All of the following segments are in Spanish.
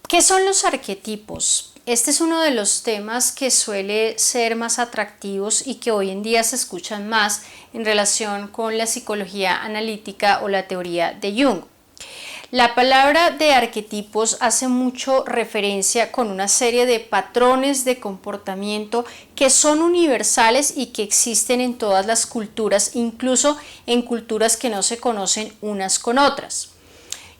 ¿Qué son los arquetipos? Este es uno de los temas que suele ser más atractivos y que hoy en día se escuchan más en relación con la psicología analítica o la teoría de Jung. La palabra de arquetipos hace mucho referencia con una serie de patrones de comportamiento que son universales y que existen en todas las culturas, incluso en culturas que no se conocen unas con otras.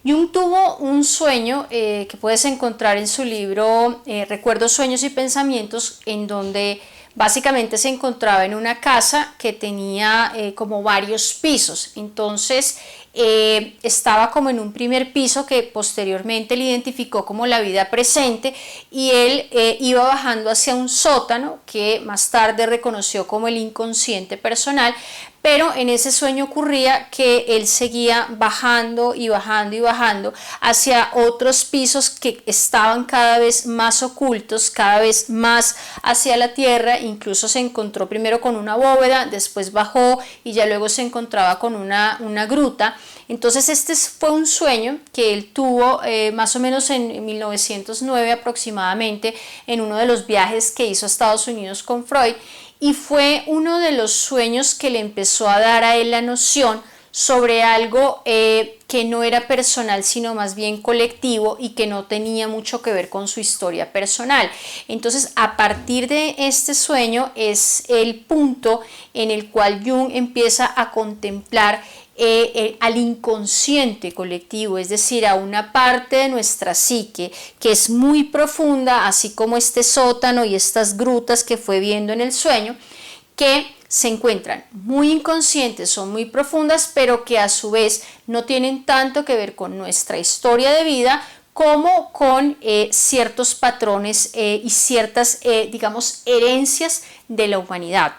Jung tuvo un sueño que puedes encontrar en su libro Recuerdos, Sueños y Pensamientos, en donde básicamente se encontraba en una casa que tenía como varios pisos. Entonces estaba como en un primer piso que posteriormente él identificó como la vida presente, y él iba bajando hacia un sótano que más tarde reconoció como el inconsciente personal. Pero en ese sueño ocurría que él seguía bajando y bajando y bajando hacia otros pisos que estaban cada vez más ocultos, cada vez más hacia la tierra. Incluso se encontró primero con una bóveda, después bajó y ya luego se encontraba con una gruta. Entonces este fue un sueño que él tuvo más o menos en 1909 aproximadamente, en uno de los viajes que hizo a Estados Unidos con Freud. Y fue uno de los sueños que le empezó a dar a él la noción sobre algo que no era personal, sino más bien colectivo, y que no tenía mucho que ver con su historia personal. Entonces, a partir de este sueño es el punto en el cual Jung empieza a contemplar al inconsciente colectivo, es decir, a una parte de nuestra psique que es muy profunda, así como este sótano y estas grutas que fue viendo en el sueño, que se encuentran muy inconscientes, son muy profundas, pero que a su vez no tienen tanto que ver con nuestra historia de vida como con ciertos patrones y ciertas, digamos, herencias de la humanidad.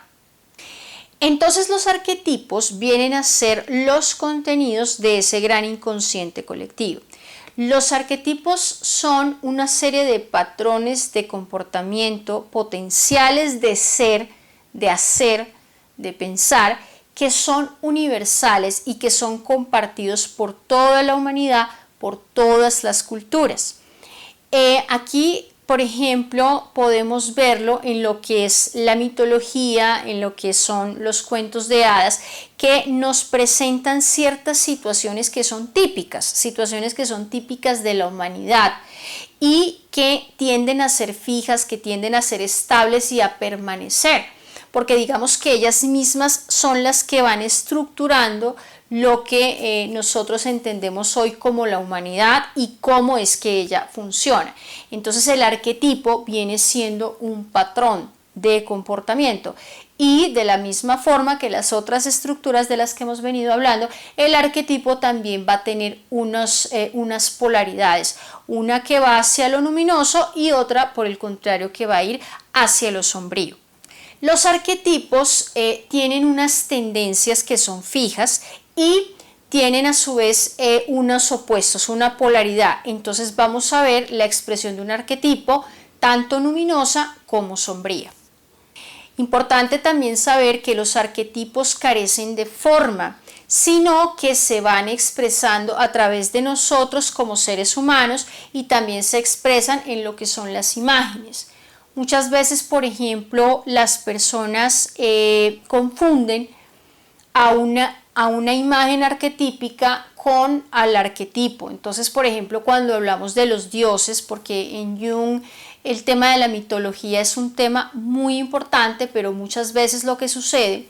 Entonces los arquetipos vienen a ser los contenidos de ese gran inconsciente colectivo. Los arquetipos son una serie de patrones de comportamiento potenciales de ser, de hacer, de pensar, que son universales y que son compartidos por toda la humanidad, por todas las culturas. Aquí, por ejemplo, podemos verlo en lo que es la mitología, en lo que son los cuentos de hadas, que nos presentan ciertas situaciones que son típicas de la humanidad y que tienden a ser fijas, que tienden a ser estables y a permanecer, porque digamos que ellas mismas son las que van estructurando lo que nosotros entendemos hoy como la humanidad y cómo es que ella funciona. Entonces el arquetipo viene siendo un patrón de comportamiento, y de la misma forma que las otras estructuras de las que hemos venido hablando, el arquetipo también va a tener unas polaridades, una que va hacia lo luminoso y otra, por el contrario, que va a ir hacia lo sombrío. Los arquetipos tienen unas tendencias que son fijas y tienen a su vez unos opuestos, una polaridad. Entonces vamos a ver la expresión de un arquetipo tanto luminosa como sombría. Importante también saber que los arquetipos carecen de forma, sino que se van expresando a través de nosotros como seres humanos, y también se expresan en lo que son las imágenes. Muchas veces, por ejemplo, las personas confunden a una imagen arquetípica con al arquetipo. Entonces, por ejemplo, cuando hablamos de los dioses, porque en Jung el tema de la mitología es un tema muy importante, pero muchas veces lo que sucede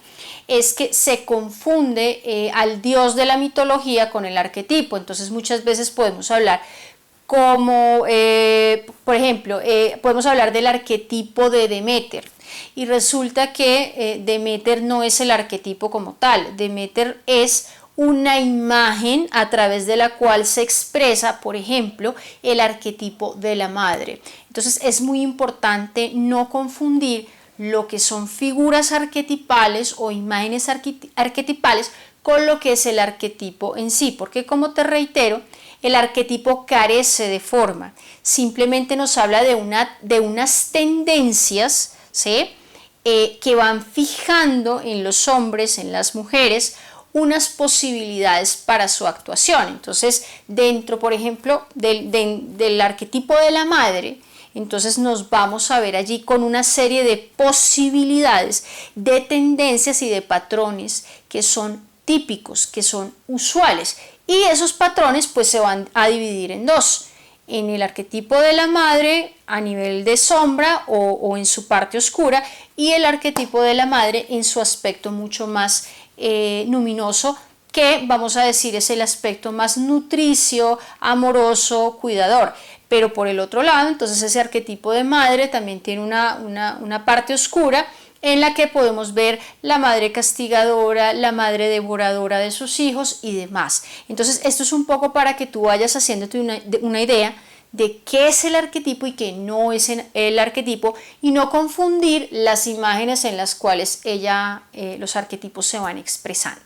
es que se confunde al dios de la mitología con el arquetipo. Entonces muchas veces podemos hablar como, por ejemplo, podemos hablar del arquetipo de Deméter, y resulta que Deméter no es el arquetipo como tal. Deméter es una imagen a través de la cual se expresa, por ejemplo, el arquetipo de la madre. Entonces es muy importante no confundir lo que son figuras arquetipales o imágenes arquetipales con lo que es el arquetipo en sí, porque, como te reitero, el arquetipo carece de forma, simplemente nos habla de unas tendencias, ¿sí? Que van fijando en los hombres, en las mujeres, unas posibilidades para su actuación. Entonces, dentro, por ejemplo, del arquetipo de la madre, entonces nos vamos a ver allí con una serie de posibilidades, de tendencias y de patrones que son típicos, que son usuales. Y esos patrones pues se van a dividir en dos. En el arquetipo de la madre a nivel de sombra o en su parte oscura, y el arquetipo de la madre en su aspecto mucho más luminoso, que vamos a decir es el aspecto más nutricio, amoroso, cuidador. Pero por el otro lado, entonces ese arquetipo de madre también tiene una parte oscura, en la que podemos ver la madre castigadora, la madre devoradora de sus hijos y demás. Entonces esto es un poco para que tú vayas haciéndote una idea de qué es el arquetipo y qué no es el arquetipo, y no confundir las imágenes en las cuales los arquetipos se van expresando.